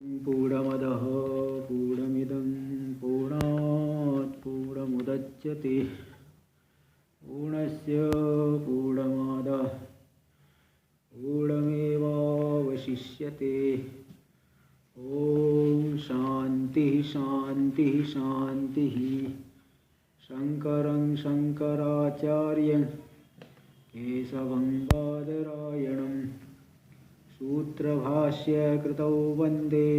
पूर्णमदः पूर्णमिदं पूर्णात् पूर्णमुदच्यते पूर्णस्य पूर्णमादाय पूर्णमेवावशिष्यते। ॐ शान्तिः शान्तिः शान्तिः। शङ्करं शङ्कराचार्यं केशवं बादरायणं सूत्रभाष्य कृतौ वन्दे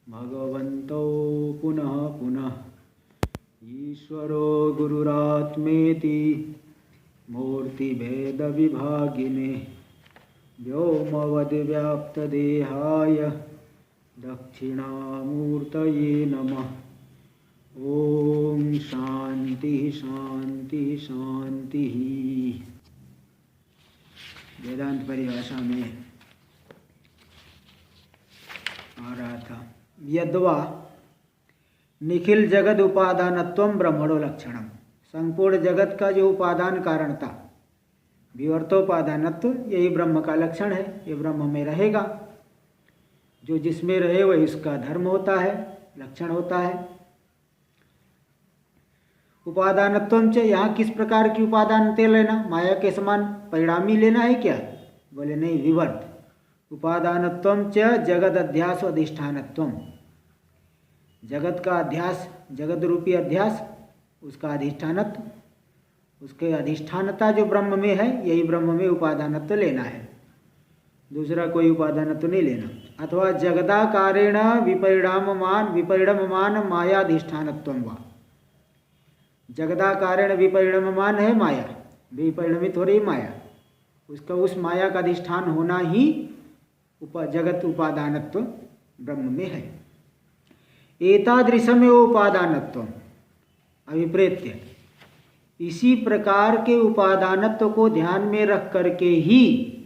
भगवन्तौ पुनः पुनः। ईश्वरो गुरुरात्मेति मूर्तिभेदविभागिने व्योमवद्व्याप्तदेहाय दक्षिणामूर्तये नमः। ओम शांति शांति शांति। वेदांत परिभाषा में आ रहा था, यद्वा निखिल जगद उपादानत्वम ब्रह्मणो लक्षणम। संपूर्ण जगत का जो उपादान कारणता विवर्तोपादानत्व, यही ब्रह्म का लक्षण है। ये ब्रह्म में रहेगा, जो जिसमें रहे वह इसका धर्म होता है, लक्षण होता है। उपादानत्वम च, यहाँ किस प्रकार की उपादानते लेना? माया के समान परिणामी लेना है क्या? बोले नहीं, विवर्त। उपादानत्वम च जगद अध्यास अधिष्ठानत्वम, जगत का अध्यास, जगत रूपी अध्यास, उसका अधिष्ठानत्व, उसके अधिष्ठानता जो ब्रह्म में है, यही ब्रह्म में उपादानत्व लेना है, दूसरा कोई उपादानत्व नहीं लेना। अथवा जगदाकारेण विपरिणममान मायाधिष्ठानत्वम वा, जगदाकारेण विपरिणममान है माया, विपरिणमित हो रही माया, उसका उस माया का अधिष्ठान होना ही जगत उपादानत्व ब्रह्म में है। एतादृशमेव उपादानत्व अभिप्रेत्य, इसी प्रकार के उपादानत्व को ध्यान में रख करके ही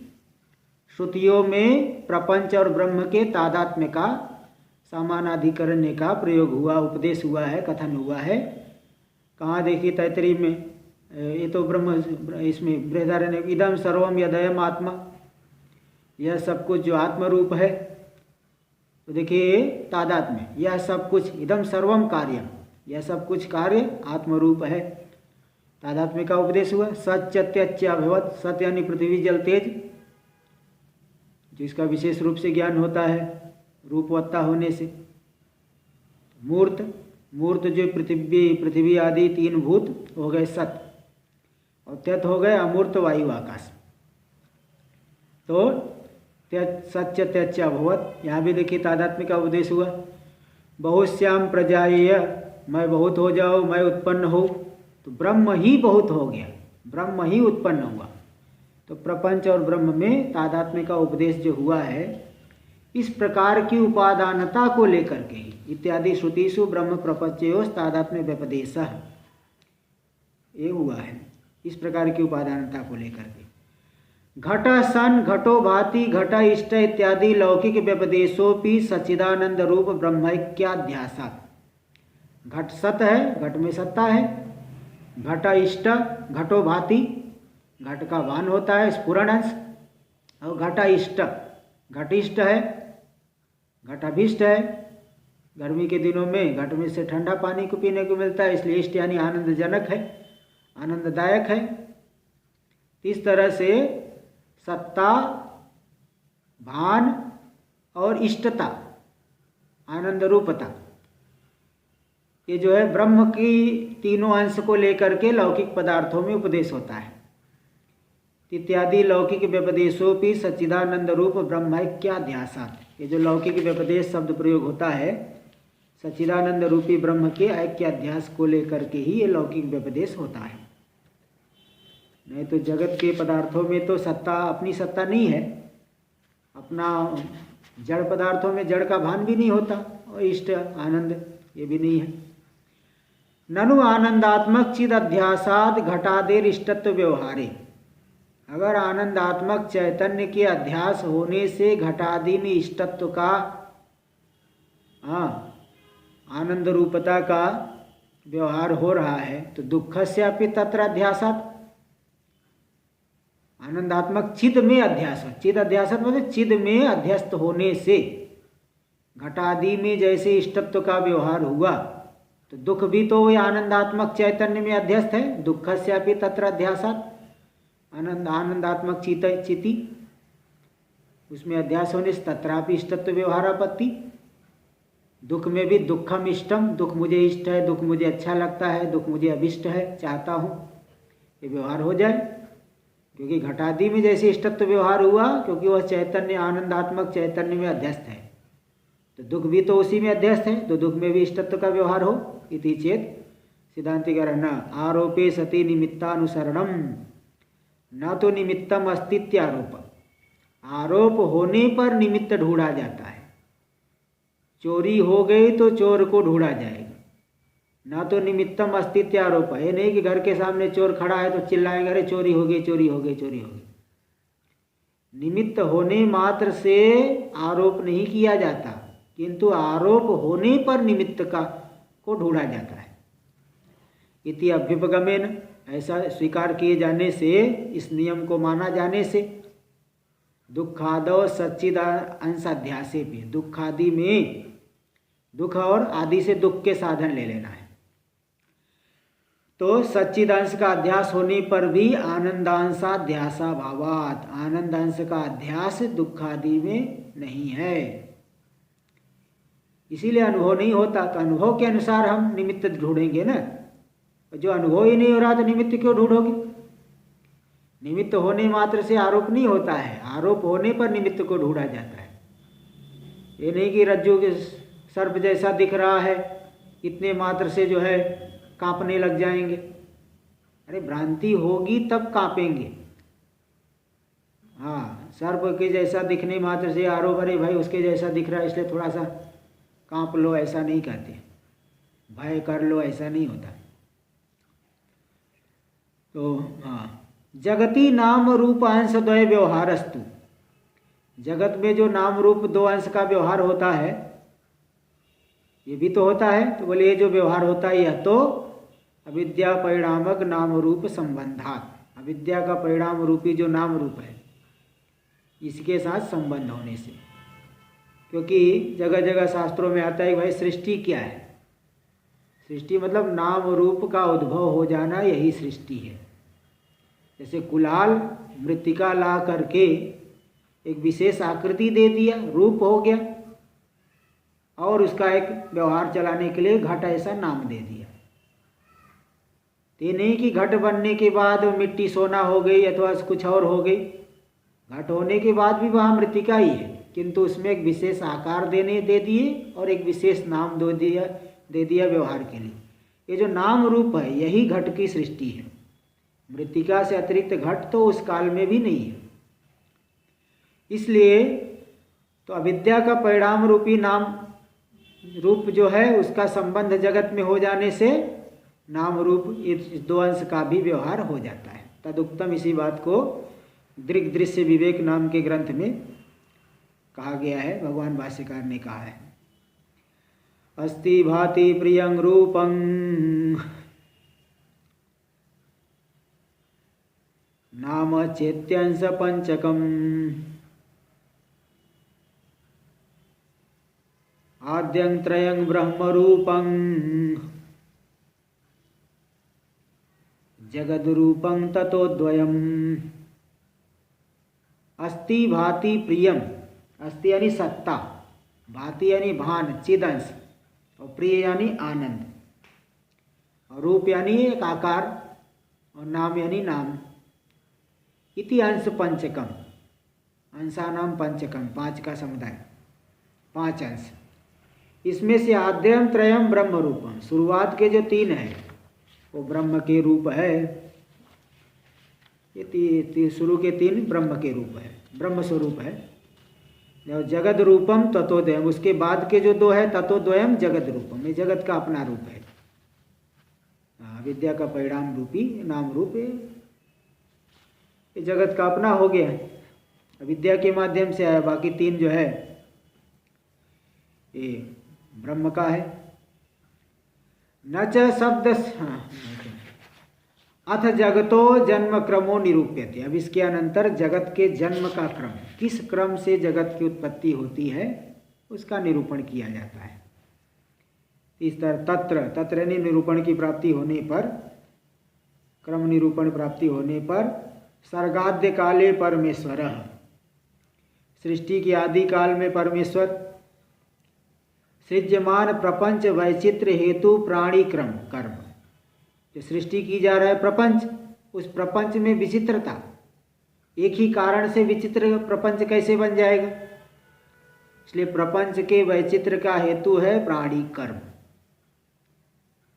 श्रुतियों में प्रपंच और ब्रह्म के तादात्म्य का समानाधिकरण का प्रयोग हुआ, उपदेश हुआ है, कथन हुआ है। कहाँ देखिए? तैतरीय में, ये तो ब्रह्म, इसमें बृहदारण्य, इदम सर्वम यदयम आत्मा, यह सब कुछ जो आत्म रूप है, तो देखिए तादात्म्य, यह सब कुछ, इदम सर्वम कार्यम, यह सब कुछ कार्य आत्मरूप है, तादात्म्य का उपदेश हुआ। सत्यत्यभवत, सत्य यानी पृथ्वी जल तेज, जिसका विशेष रूप से ज्ञान होता है रूपवत्ता होने से। मूर्त, मूर्त जो पृथ्वी आदि तीन भूत हो गए सत, और त्यत हो गए अमूर्त वायु आकाश। तो सत्य त्यच्चा भवत, यहाँ भी देखिए तादात्म्य का उपदेश हुआ। बहुश्याम प्रजाएय, मैं बहुत हो जाऊँ, मैं उत्पन्न हो, तो ब्रह्म ही बहुत हो गया, ब्रह्म ही उत्पन्न हुआ। तो प्रपंच और ब्रह्म में तादात्म्य का उपदेश जो हुआ है, इस प्रकार की उपादानता को लेकर के ही इत्यादि श्रुतिषु ब्रह्म प्रपंचयोस् तादात्म्य व्यपदेशः, ये हुआ है, इस प्रकार की उपादानता को लेकर के। घट सन घटो भाति घट इष्ट इत्यादि लौकिक व्यपदेशोपि सच्चिदानंद रूप ब्रह्मैक्याध्यासात्। घट सत है, घट में सत्ता है, घट इष्ट, घटो भाति, घट का भान होता है, स्फुरण अंश, और घट इष्ट, घट इष्ट है, घट अभिष्ट है। गर्मी के दिनों में घट में से ठंडा पानी को पीने को मिलता है, इसलिए इष्ट यानी आनंदजनक है, आनंददायक है। इस तरह से सत्ता, भान और इष्टता, आनंद रूपता, ये जो है ब्रह्म की तीनों अंश को लेकर के लौकिक पदार्थों में उपदेश होता है। इत्यादि लौकिक व्यपदेशों भी सच्चिदानंद रूप ब्रह्मैक्याध्यासात्, ये जो लौकिक व्यपदेश शब्द प्रयोग होता है, सच्चिदानंद रूपी ब्रह्म के ऐक्याध्यास को लेकर के ही ये लौकिक व्यपदेश होता है। नहीं तो जगत के पदार्थों में तो सत्ता, अपनी सत्ता नहीं है, अपना जड़ पदार्थों में जड़ का भान भी नहीं होता, और इष्ट आनंद ये भी नहीं है। ननु आनंदात्मक चिद अध्यासाद घटादेर इष्टत्व व्यवहारे, अगर आनंदात्मक चैतन्य के अध्यास होने से घटादि में इष्टत्व का, आनंद रूपता का व्यवहार हो रहा है, तो दुःखस्यापि तत्र अध्यासात्, आनंदात्मक चिद में अध्यास, चिद अध्यास मतलब चिद में अध्यस्त होने से घटादि में जैसे इष्टत्व का व्यवहार हुआ तो दुख भी तो वही आनंदात्मक चैतन्य में अध्यस्त है। दुःखस्यापि तत्र अध्यासात्, आनंदात्मक चिति उसमें अध्यास होने से तत्रापि इष्टत्व व्यवहारापत्ति। दुख में भी दुखम इष्टम, दुख मुझे इष्ट है, दुख मुझे अच्छा लगता है, दुख मुझे अभिष्ट है, चाहता हूँ, ये व्यवहार हो जाए। क्योंकि घटादि में जैसे इष्टत्व व्यवहार हुआ, क्योंकि वह चैतन्य आनंदात्मक चैतन्य में अध्यस्त है, तो दुख भी तो उसी में अध्यस्त है, तो दुख में भी इष्टत्व का व्यवहार हो। इति चेत सिद्धांति कह न आरोपे सति निमित्तानुसरणम, न तो निमित्तम अस्तित्यारोप, आरोप होने पर निमित्त ढूंढा जाता है। चोरी हो गई तो चोर को ढूंढा जाएगा, ना तो निमित्तम अस्तित्यारोप। ये नहीं कि घर के सामने चोर खड़ा है तो चिल्लाएंगे अरे चोरी हो गई, चोरी हो गई, चोरी हो गई। निमित्त होने मात्र से आरोप नहीं किया जाता, किंतु आरोप होने पर निमित्त को ढूंढा जाता है। इति अभ्युपगमेन, ऐसा स्वीकार किए जाने से, इस नियम को माना जाने से, दुखादौ सच्चिदांशाध्यासे भी, दुखादि में दुख और आदि से दुख के साधन ले लेना है। तो सच्चिदांश का अध्यास होने पर भी आनंदांशाध्यासा भावात, आनंदांश का अध्यास दुखादि में नहीं है, इसीलिए अनुभव नहीं होता। तो अनुभव के अनुसार हम निमित्त ढूंढेंगे ना, जो अनुभव ही नहीं हो रहा तो निमित्त क्यों ढूंढोगे? निमित्त होने मात्र से आरोप नहीं होता है, आरोप होने पर निमित्त को ढूंढा जाता है। ये नहीं कि रज्जु के सर्प जैसा दिख रहा है, इतने मात्र से जो है कांपने लग जाएंगे। अरे भ्रांति होगी तब कांपेंगे। हाँ, सर्प के जैसा दिखने मात्र से आरोप, अरे भाई उसके जैसा दिख रहा है इसलिए थोड़ा सा कांप लो, ऐसा नहीं कहते। भय कर लो, ऐसा नहीं होता। तो हाँ, जगती नाम रूप अंश द्वय व्यवहारस्तु, जगत में जो नाम रूप दो अंश का व्यवहार होता है, ये भी तो होता है। तो बोले ये जो व्यवहार होता है यह तो अविद्या परिणामक नाम रूप संबंधात, अविद्या का परिणाम रूपी जो नाम रूप है इसके साथ संबंध होने से। क्योंकि जगह जगह शास्त्रों में आता है भाई सृष्टि क्या है, सृष्टि मतलब नाम रूप का उद्भव हो जाना, यही सृष्टि है। जैसे कुलाल मृत्तिका ला करके एक विशेष आकृति दे दिया, रूप हो गया, और उसका एक व्यवहार चलाने के लिए घट ऐसा नाम दे दिया। ये नहीं कि घट बनने के बाद मिट्टी सोना हो गई अथवा कुछ और हो गई, घट होने के बाद भी वहाँ मृत्तिका ही है, किंतु उसमें एक विशेष आकार दे दिए और एक विशेष नाम दे दिया व्यवहार के लिए। ये जो नाम रूप है यही घट की सृष्टि है। मृत्तिका से अतिरिक्त घट तो उस काल में भी नहीं है। इसलिए तो अविद्या का परिणाम रूपी नाम रूप जो है उसका संबंध जगत में हो जाने से नाम रूप इस दो अंश का भी व्यवहार हो जाता है। तदुक्तम, इसी बात को दृग् दृश्य विवेक नाम के ग्रंथ में कहा गया है, भगवान भाष्यकार ने कहा है। अस्ति भाति प्रियं रूपं नाम चेत्यंश पंचकम आद्यं त्रयं ब्रह्म रूपं जगद रूपं ततोद्वयम्। अस्ति भाति प्रियम, अस्ति यानी सत्ता, भाति यानी भान चिदंश, और प्रिय यानी आनंद, और रूप यानी एक आकार, और नाम यानी नाम। इति अंश पंचकम, अंशानाम पंचकम, पांच का समुदाय, पांच अंश। इसमें से आद्यम त्रयम ब्रह्म रूपम, शुरुआत के जो तीन है वो ब्रह्म के रूप है। ये शुरू के तीन ब्रह्म के रूप है, ब्रह्म स्वरूप है। जब जगद रूपम ततोद्वयम, उसके बाद के जो दो है ततोद्वयम जगद रूपम, ये जगत का अपना रूप है। विद्या का परिणाम रूपी नाम रूप है, ये जगत का अपना हो गया है। विद्या के माध्यम से आया, बाकी तीन जो है ये ब्रह्म का है। न च शब्द, अथ जगतो जन्म क्रमो निरूप्यते। अब इसके अनंतर जगत के जन्म का क्रम, किस क्रम से जगत की उत्पत्ति होती है उसका निरूपण किया जाता है। इस तरह तत्र यानी निरूपण की प्राप्ति होने पर, क्रम निरूपण प्राप्ति होने पर सर्गाद्य काले परमेश्वरः, सृष्टि के आदि काल में परमेश्वर, सृज्यमान प्रपंच वैचित्र हेतु प्राणी क्रम कर्म, जो सृष्टि की जा रहा है प्रपंच, उस प्रपंच में विचित्रता, एक ही कारण से विचित्र प्रपंच कैसे बन जाएगा, इसलिए प्रपंच के वैचित्र का हेतु है प्राणी कर्म।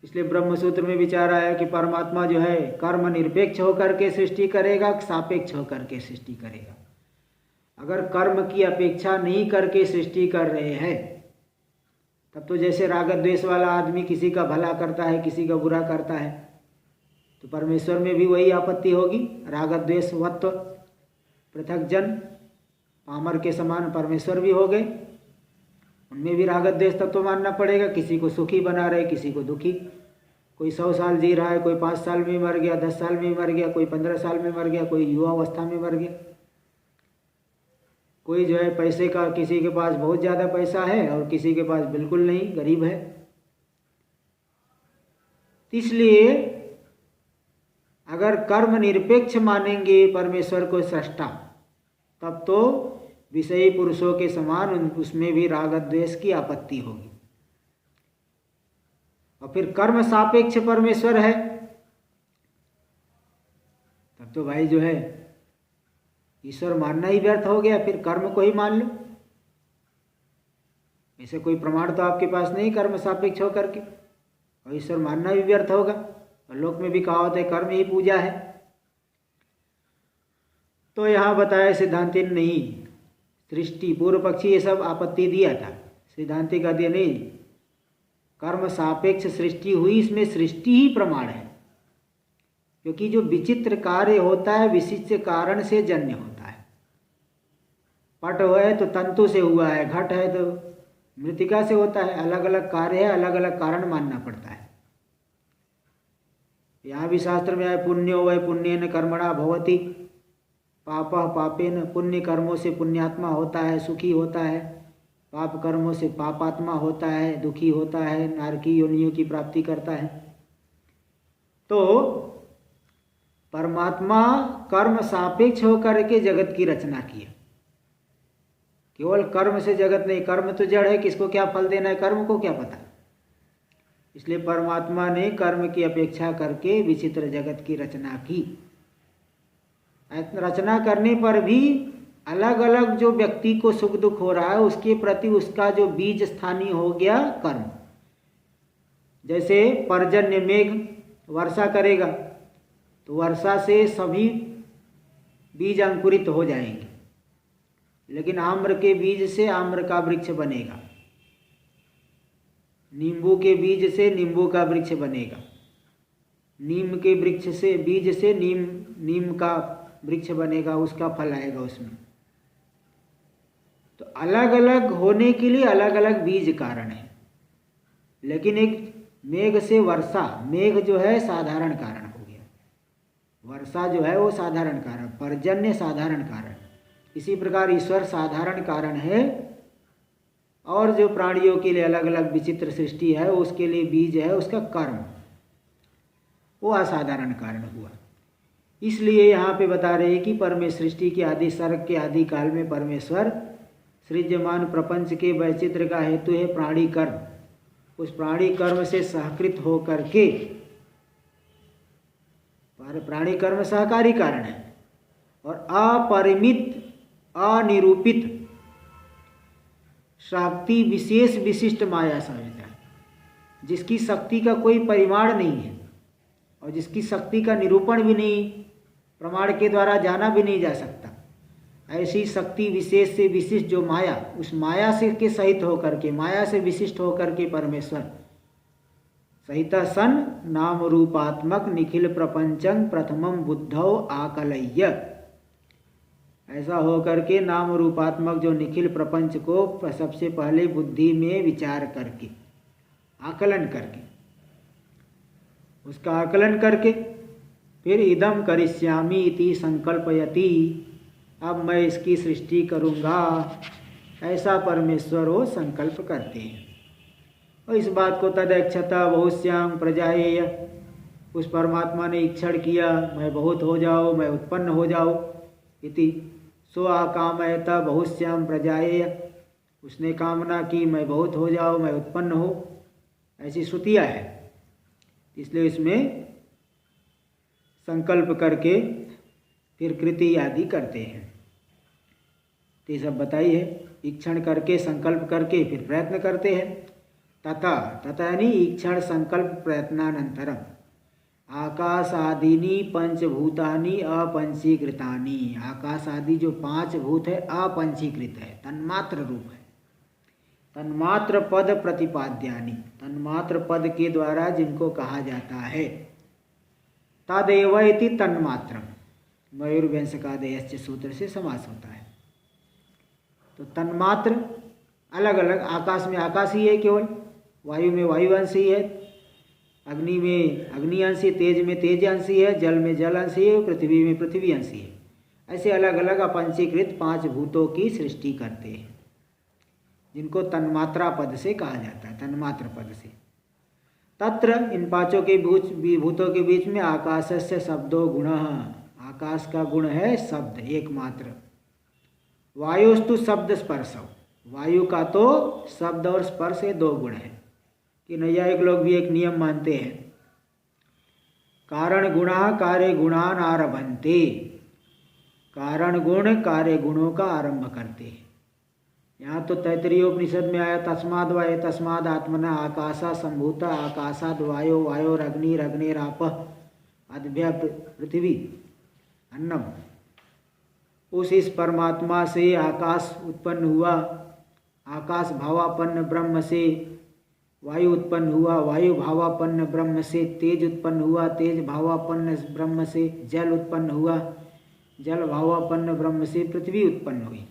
इसलिए ब्रह्मसूत्र में विचार आया कि परमात्मा जो है कर्म निरपेक्ष होकर के सृष्टि करेगा, सापेक्ष होकर के सृष्टि करेगा। अगर कर्म की अपेक्षा नहीं करके सृष्टि कर रहे हैं, तब तो जैसे राग द्वेष वाला आदमी किसी का भला करता है, किसी का बुरा करता है, तो परमेश्वर में भी वही आपत्ति होगी। राग द्वेष वत्व पृथक जन, पामर के समान परमेश्वर भी हो गए, उनमें भी राग द्वेष तत्व मानना पड़ेगा। किसी को सुखी बना रहे, किसी को दुखी, कोई 100 साल जी रहा है, कोई 5 साल में मर गया, 10 साल में मर गया, कोई 15 साल में मर गया, कोई युवा अवस्था में मर गया, कोई जो है पैसे का, किसी के पास बहुत ज़्यादा पैसा है और किसी के पास बिल्कुल नहीं, गरीब है। इसलिए अगर कर्म निरपेक्ष मानेंगे परमेश्वर को सृष्टा, तब तो विषयी पुरुषों के समान उसमें भी राग द्वेष की आपत्ति होगी। और फिर कर्म सापेक्ष परमेश्वर है, तब तो भाई जो है ईश्वर मानना ही व्यर्थ हो गया, फिर कर्म को ही मान लो। ऐसे कोई प्रमाण तो आपके पास नहीं कर्म सापेक्ष होकर के, और ईश्वर मानना भी व्यर्थ होगा। और लोक में भी कहावत है कर्म ही पूजा है। तो यहाँ बताया सिद्धांति ने नहीं, सृष्टि, पूर्व पक्षी ये सब आपत्ति दिया था, सिद्धांति का दिया नहीं, कर्म सापेक्ष सृष्टि हुई, इसमें सृष्टि ही प्रमाण है। क्योंकि जो विचित्र कार्य होता है विशिष्ट कारण से जन्य होता है। पट है तो तंतु से हुआ है, घट है तो मृतिका से होता है, अलग अलग कार्य है, अलग अलग कारण मानना पड़ता है। यहाँ भी शास्त्र में आए पुण्यो वै पुण्येन कर्मणा भवति, पापः पापेन, पुण्य कर्मों से पुण्यात्मा होता है, सुखी होता है, पाप कर्मों से पापात्मा होता है, दुखी होता है, नारकी योनियों की प्राप्ति करता है। तो परमात्मा कर्म सापेक्ष होकर के जगत की रचना किया। केवल कर्म से जगत नहीं, कर्म तो जड़ है, किसको क्या फल देना है कर्म को क्या पता। इसलिए परमात्मा ने कर्म की अपेक्षा करके विचित्र जगत की रचना की। रचना करने पर भी अलग अलग जो व्यक्ति को सुख दुख हो रहा है उसके प्रति उसका जो बीज स्थानीय हो गया कर्म। जैसे पर्जन्य मेघ वर्षा करेगा तो वर्षा से सभी बीज अंकुरित हो जाएंगे, लेकिन आम्र के बीज से आम्र का वृक्ष बनेगा, नींबू के बीज से नींबू का वृक्ष बनेगा, नीम के वृक्ष से बीज से नीम का वृक्ष बनेगा, उसका फल आएगा उसमें। तो अलग अलग होने के लिए अलग अलग बीज कारण है। लेकिन एक मेघ से वर्षा, मेघ जो है साधारण कारण हो गया, वर्षा जो है वो साधारण कारण, पर्जन्य साधारण कारण। इसी प्रकार ईश्वर साधारण कारण है, और जो प्राणियों के लिए अलग अलग विचित्र सृष्टि है उसके लिए बीज है उसका कर्म, वो असाधारण कारण हुआ। इसलिए यहाँ पे बता रहे हैं कि परमेश्वर सृष्टि के आदि सर्ग के आदि काल में परमेश्वर सृज्यमान प्रपंच के वैचित्र का हेतु है प्राणी कर्म। उस प्राणी कर्म से सहकृत हो करके, प्राणी कर्म सहकारी कारण है, और अपरिमित अनिरूपित शक्ति विशेष विशिष्ट माया समझता है, जिसकी शक्ति का कोई परिमाण नहीं है और जिसकी शक्ति का निरूपण भी नहीं, प्रमाण के द्वारा जाना भी नहीं जा सकता। ऐसी शक्ति विशेष से विशिष्ट जो माया, उस माया से के सहित होकर के, माया से विशिष्ट होकर के परमेश्वर सहित सन नाम रूपात्मक निखिल प्रपंचं प्रथमम बुद्धौ आकलय्य। ऐसा होकर के नाम रूपात्मक जो निखिल प्रपंच को सबसे पहले बुद्धि में विचार करके, आकलन करके, उसका आकलन करके फिर इदम करिष्यामि इति संकल्पयति, अब मैं इसकी सृष्टि करूँगा, ऐसा परमेश्वर वो संकल्प करते हैं। और इस बात को तदैक्षता बहुश्याम प्रजाएय, उस परमात्मा ने इच्छण किया मैं बहुत हो जाऊँ, मैं उत्पन्न हो जाऊँ। इति सो आकामयता बहुश्याम प्रजाएय, उसने कामना की मैं बहुत हो जाऊँ, मैं उत्पन्न हो, ऐसी श्रुतियाँ है। इसलिए इसमें संकल्प करके फिर कृति आदि करते हैं। तो ये सब बताइए, इक्षण करके संकल्प करके फिर प्रयत्न करते हैं। तथा यानी ईक्षण संकल्प प्रयत्नानंतरम आकाश आदिनी पंचभूतानि अपंचीकृतानि, आकाश आदि जो 5 भूत है अपंचीकृत है, तन्मात्र रूप है। तन्मात्र पद प्रतिपाद्यानि, तन्मात्र पद के द्वारा जिनको कहा जाता है। तदेव इति तन्मात्रम, मयूरव्यंसकादेयश्च सूत्र से समास होता है। तो तन्मात्र अलग अलग, आकाश में आकाश ही है केवल, वायु में वायु अंश ही है, अग्नि में अग्नि अंश ही, तेज में तेज अंश ही है, जल में जल अंश ही है, पृथ्वी में पृथ्वी अंश ही है। ऐसे अलग अलग अपंचीकृत 5 भूतों की सृष्टि करते हैं, जिनको तन्मात्रा पद से कहा जाता है, तन्मात्र पद से। तत्र इन 5 के भूतों के बीच में आकाशस्य शब्दो गुण, आकाश का गुण है शब्द एकमात्र। वायुस्तु शब्द स्पर्श, वायु का तो शब्द और स्पर्श ये 2 गुण है। कि नैयायिक लोग भी एक नियम मानते हैं, कारण गुणा कार्य गुणान आरभन्ते, कारण गुण कार्य गुणों का आरंभ करते हैं। यहाँ तो तैत्तरीयोपनिषद में आया तस्माद् वाय तस्माद् आत्मना आकाशा संभूता आकाशाद् वायो वायोरग्निरग्निराप अद्भ्य पृथ्वी अन्नम, उस इस परमात्मा से आकाश उत्पन्न हुआ, आकाश भावापन्न ब्रह्म से वायु उत्पन्न हुआ, वायु भावापन्न ब्रह्म से तेज उत्पन्न हुआ, तेज भावापन्न ब्रह्म से जल उत्पन्न हुआ, जल भावापन्न ब्रह्म से पृथ्वी उत्पन्न हुई।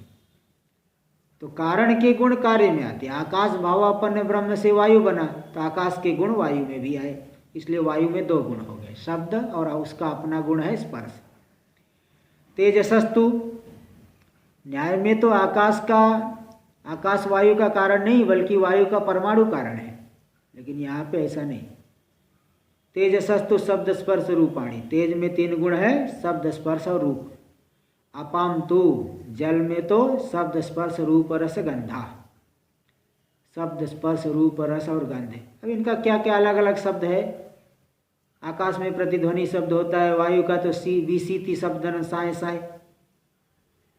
तो कारण के गुण कार्य में आते, आकाश भावापन्न ब्रह्म से वायु बना, तो आकाश के गुण वायु में भी आए, इसलिए वायु में 2 गुण हो गए, शब्द और उसका अपना गुण है स्पर्श। तेजसस्तु, न्याय में तो आकाश वायु का कारण नहीं बल्कि वायु का परमाणु कारण है, लेकिन यहाँ पे ऐसा नहीं। तेजसस्तु शब्द स्पर्श रूपाणी, तेज में 3 गुण है, शब्द स्पर्श और रूप। अपाम तु, जल में तो शब्द स्पर्श रूप रस गंधा, शब्द स्पर्श रूप रस और गंध। अब इनका क्या क्या अलग अलग शब्द है। आकाश में प्रतिध्वनि शब्द होता है, वायु का तो बीसीती शब्द साए साए,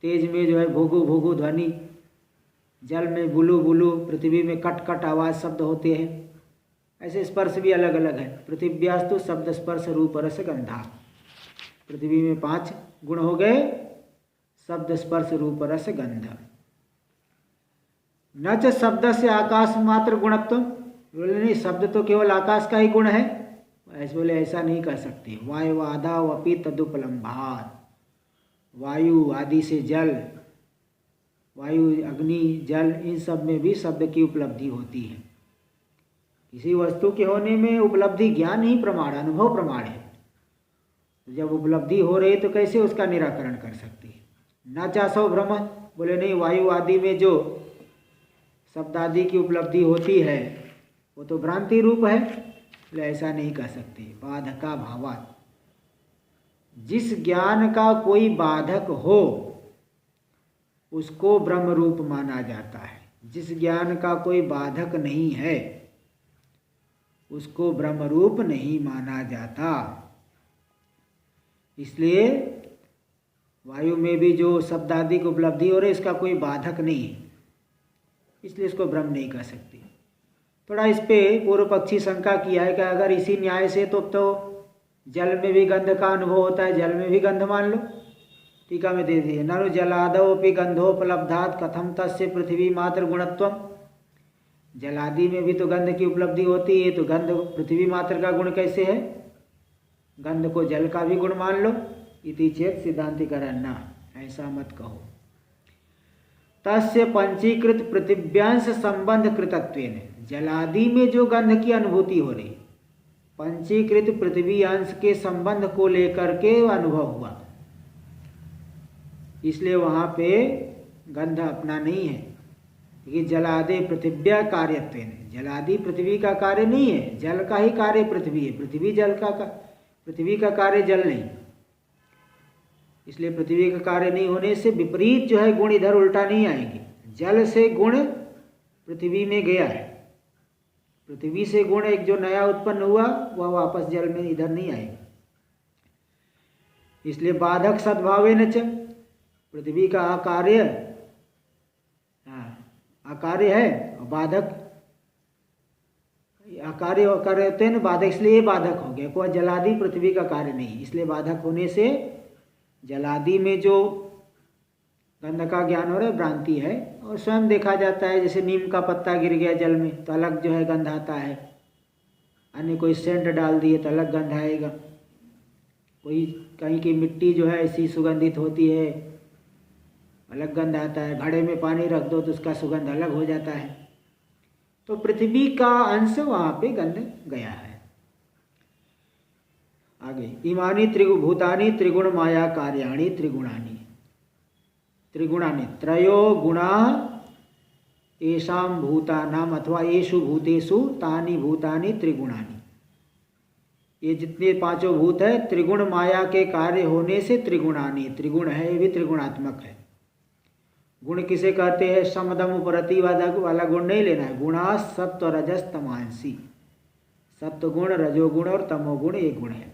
तेज में जो है भूगु भूगु ध्वनि, जल में बुलु बुलु, पृथ्वी में कट कट आवाज शब्द होते हैं। ऐसे स्पर्श भी अलग अलग है। पृथिव्यास्तु शब्द स्पर्श रूप रस गंधा, पृथ्वी में 5 गुण हो गए, शब्द स्पर्श रूप रस गंध। न च शब्द से आकाश मात्र गुणत्व, बोले नहीं शब्द तो केवल आकाश का ही गुण है, ऐसे बोले ऐसा नहीं कह सकते। वायु आदा वपि तदुपलम्भात, वायु आदि से जल, वायु अग्नि जल, इन सब में भी शब्द की उपलब्धि होती है। किसी वस्तु के होने में उपलब्धि ज्ञान ही प्रमाण, अनुभव प्रमाण है। जब उपलब्धि हो रही तो कैसे उसका निराकरण कर सकती है। न चासो भ्रम, बोले नहीं वायु आदि में जो शब्द आदि की उपलब्धि होती है वो तो भ्रांति रूप है, बोले ऐसा नहीं कह सकते। बाधका भावात, जिस ज्ञान का कोई बाधक हो उसको ब्रह्म रूप माना जाता है, जिस ज्ञान का कोई बाधक नहीं है उसको ब्रह्म रूप नहीं माना जाता। इसलिए वायु में भी जो शब्द आदि की उपलब्धि हो रही है इसका कोई बाधक नहीं है, इसलिए इसको ब्रह्म नहीं कह सकते। थोड़ा इस पे पूर्व पक्षी शंका किया है कि अगर इसी न्याय से तो जल में भी गंध का अनुभव होता है, जल में भी गंध मान लो। टीका में दे दिए ननु जलादोपि गंधोपलब्धात कथम तस्य पृथ्वी मात्र गुणत्वम, जलादि में भी तो गंध की उपलब्धि होती है, तो गंध पृथ्वी मात्र का गुण कैसे है, गंध को जल का भी गुण मान लो। इति चेत सिद्धांतिकरण न, ऐसा मत कहो। तस्य पंचीकृत पृथिव्यांश संबंध कृतत्वेन, जलादि में जो गंध की अनुभूति हो रही पंचीकृत पृथ्वी अंश के संबंध को लेकर के अनुभव हुआ, इसलिए वहाँ पे गंध अपना नहीं है। ये जलादि पृथिव्या कार्यत्वेन, जलादि पृथ्वी का कार्य नहीं है, जल का ही कार्य पृथ्वी है, पृथ्वी जल का पृथ्वी का कार्य जल नहीं, इसलिए पृथ्वी का कार्य नहीं होने से विपरीत जो है गुण इधर उल्टा नहीं आएंगे। जल से गुण पृथ्वी में गया है, पृथ्वी से गुण एक जो नया उत्पन्न हुआ वह वापस जल में इधर नहीं आएगा। इसलिए बाधक सद्भावेन च, पृथ्वी का अकार्य अकार्य है और बाधक अकार्य करते न बाधक, इसलिए ये बाधक हो गया। कोई जलादि पृथ्वी का कार्य नहीं, इसलिए बाधक होने से जलादि में जो गंध का ज्ञान हो रहा है भ्रांति है। और स्वयं देखा जाता है, जैसे नीम का पत्ता गिर गया जल में तो अलग जो है गंध आता है, अन्य कोई सेंट डाल दिए तो अलग गंध आएगा, कोई कहीं की मिट्टी जो है ऐसी सुगंधित होती है अलग गंध आता है, घड़े में पानी रख दो तो उसका सुगंध अलग हो जाता है। तो पृथ्वी का अंश वहाँ पे गंध गया है। आगे इमानी भूतानि त्रिगुण माया कार्याणि त्रिगुणानि, त्रिगुणानि त्रयो गुणा येषां भूतानाम अथवा येषु भूतेषु तानि भूतानि त्रिगुणानि। ये जितने पांचों भूत है त्रिगुण माया के कार्य होने से त्रिगुणानि, त्रिगुण है ये भी त्रिगुणात्मक है। गुण किसे कहते हैं? समदम उपरति वाला गुण नहीं लेना है। गुणा सत्व रजस तमांसी, सत्व गुण रजोगुण और तमोगुण ये गुण है।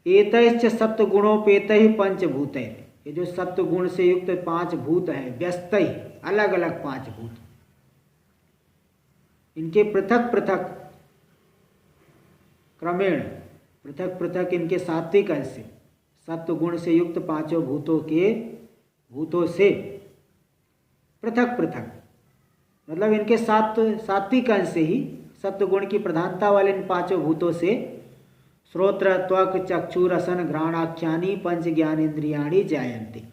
एतैश्च सत्व गुणोपेत ही पंचभूत है, ये जो सत्व गुण से युक्त पांच भूत है, व्यस्त ही अलग अलग पांच भूत, इनके पृथक पृथक क्रमेण पृथक पृथक इनके सात्विक अंश से, सत्व गुण से युक्त पांचों भूतों से पृथक पृथक, मतलब इनके सात्विक अंश से ही सत्व गुण की प्रधानता वाले इन पांचों भूतों से श्रोत्र त्वक चक्षु रसन घ्राणाख्यानि पंच ज्ञानेन्द्रियाणि जायन्ते।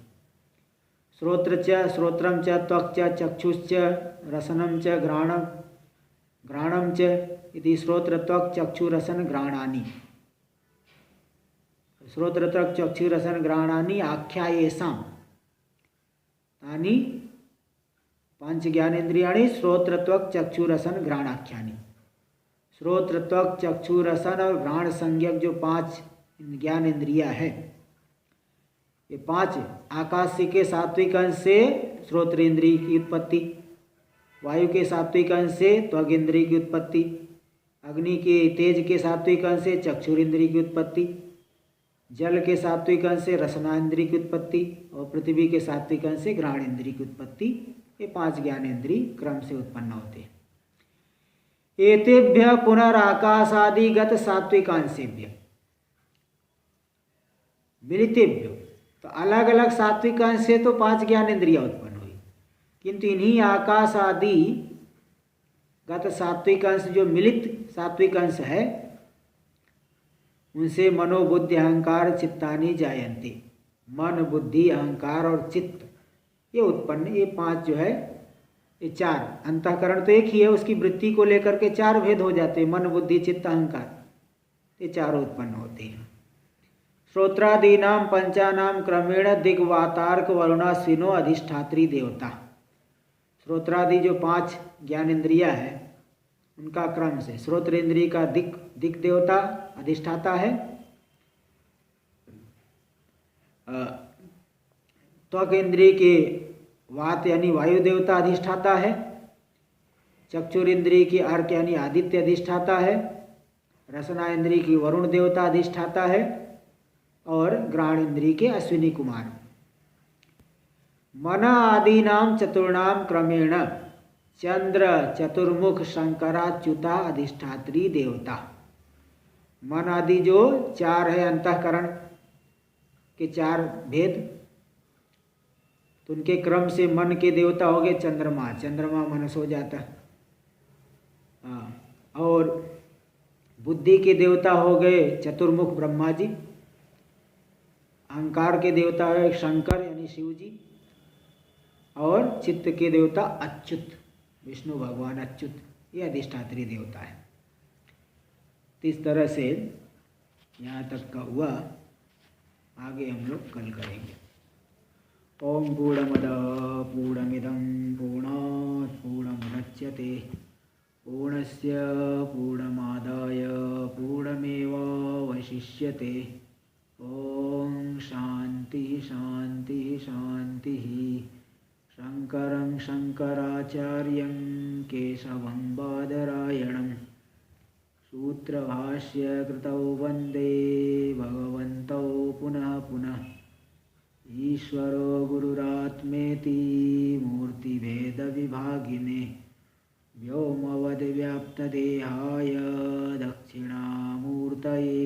श्रोत्र च श्रोत्रम च त्वक च चक्षुश्च रसनम च घ्राणम च इति श्रोत्र त्वक चक्षु रसन घ्राणानि, श्रोत्र त्वक चक्षु रसन घ्राणानि आख्यायेषां तानि पंच ज्ञानेन्द्रियाणि श्रोत्र त्वक चक्षु रसन घ्राणाख्यानि। श्रोत्र त्वक चक्षु रसन और घ्राण संज्ञक जो पांच ज्ञान इंद्रिया है, ये पांच आकाश के सात्विक अंश से श्रोत्र इंद्रिय की उत्पत्ति, वायु के सात्विक अंश से त्वक इंद्रिय की उत्पत्ति, अग्नि के तेज के सात्विक अंश से चक्षुर इंद्रिय की उत्पत्ति, जल के सात्विक अंश से रसना इंद्रिय की उत्पत्ति और पृथ्वी के सात्विक अंश से घ्राण इंद्रिय की उत्पत्ति। ये पांच ज्ञानेन्द्रिय क्रम से उत्पन्न होते हैं। एतेभ्य पुनराकाशादिगत सात्विकांशेभ्य मिलितेभ्यो, तो अलग अलग सात्विक अंश से तो पांच ज्ञानेन्द्रियां उत्पन्न हुई, किंतु इन्हीं आकाश आदि गत सात्विक अंश जो मिलित सात्विक अंश है उनसे मनोबुद्धि अहंकार चित्तानि जायन्ते, मन बुद्धि अहंकार और चित्त ये उत्पन्न, ये पांच जो है ये चार, अंतःकरण तो एक ही है, उसकी वृत्ति को लेकर के चार भेद हो जाते हैं, मन बुद्धि चित्त अहंकार, ये चारों उत्पन्न होते हैं। श्रोत्रादीनाम पंचानाम क्रमेण दिग्वातार्क वरुणाश्विनो अधिष्ठात्री देवता, श्रोत्रादि जो पांच ज्ञानेन्द्रिया है उनका क्रम से श्रोत्र इंद्रिय का दिक देवता अधिष्ठाता है, त्वक इंद्रिय के वात यानी वायु देवता अधिष्ठाता है, चक्षुर इंद्रिय की अर्क यानी आदित्य अधिष्ठाता है, रसना इंद्रिय की वरुण देवता अधिष्ठाता है और घ्राण इंद्रिय के अश्विनी कुमार। मन आदीनाम चतुर्णाम क्रमेण चंद्र चतुर्मुख शंकराच्युता अधिष्ठात्री देवता, मन आदि जो चार है अंतःकरण के चार भेद, तो उनके क्रम से मन के देवता हो गए चंद्रमा, चंद्रमा मनस हो जाता है। और बुद्धि के देवता हो गए चतुर्मुख ब्रह्मा जी, अहंकार के देवता है शंकर यानी शिव जी, और चित्त के देवता अच्युत विष्णु भगवान अच्युत, ये अधिष्ठात्री देवता है। तो इस तरह से यहाँ तक का हुआ, आगे हम लोग कल करेंगे। ओम पूर्णमद पूर्णमिदं पूर्णात् पूर्णमुदच्यते पूर्णस्य पूर्णमादाय पूर्णमेवावशिष्यते। ॐ शान्ति शान्ति शान्तिः। शङ्करं शङ्कराचार्यं केशवं बादरायणं सूत्रभाष्यकृतौ वन्दे भगवन्तौ पुनः पुनः। ईश्वरो गुरुरात्मेति मूर्तिभेदविभागिने व्योमवद्व्याप्तदेहाय दक्षिणामूर्तये